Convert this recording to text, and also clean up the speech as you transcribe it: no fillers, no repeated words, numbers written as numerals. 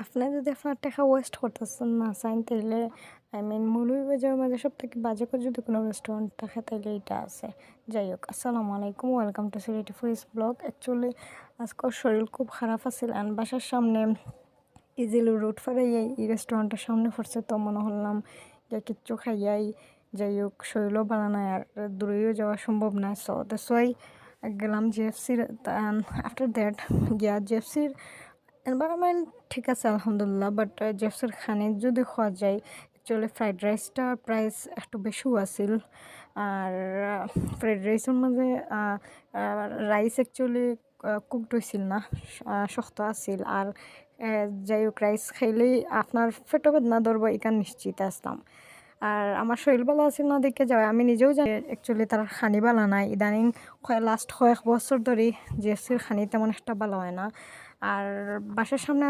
আপনি যদি আপনার টাকা ওয়েস্ট করতেছেন না চাইন তাইলে মৌলভীবাজারের মাঝে সবথেকে বাজে করে যদি কোনো রেস্টুরেন্ট থাকে তাইলে এটা আছে। যাই হোক, আসসালামু আলাইকুম, welcome to Sylheti foodies blog. Actually আজকের শরীর খুব খারাপ আছিল অ্যান্ড বাসার সামনে ইজিলি রোড ফারাই এই রেস্টুরেন্টের সামনে পড়ছে, তো মনে হলাম যে কিচ্ছু খাইয়াই। যাই হোক, শরীরও ভালো নাই আর দূরেও যাওয়া সম্ভব না, সো দ্যাটস ওয়াই গেলাম জিএফসির। আফটার দ্যাট গিয়া জিএফসির এনভায়রনমেন্ট ঠিক আছে আলহামদুলিল্লাহ, বাট জেফসের খানে যদি খাওয়া যায় অ্যাকচুয়ালি ফ্রাইড রাইসটার প্রাইস একটু বেশিও আছিল। আর ফ্রাইড রাইসের মাঝে রাইস অ্যাকচুয়ালি কুকড হয়েছিল না, শক্ত আছিল। আর যাই হোক, রাইস খাইলেই আপনার পেটও বেদনা ধরবো এখান নিশ্চিত আসলাম। আর আমার শরীর ভালো আছিল না দেখে যাওয়া, আমি নিজেও জানি অ্যাকচুয়ালি তার খানি ভালো নাই ইদানিং। লাস্ট কয়েক বছর ধরে জিএফসির খানি তেমন একটা ভালো হয় না। আর বাসার সামনে আছে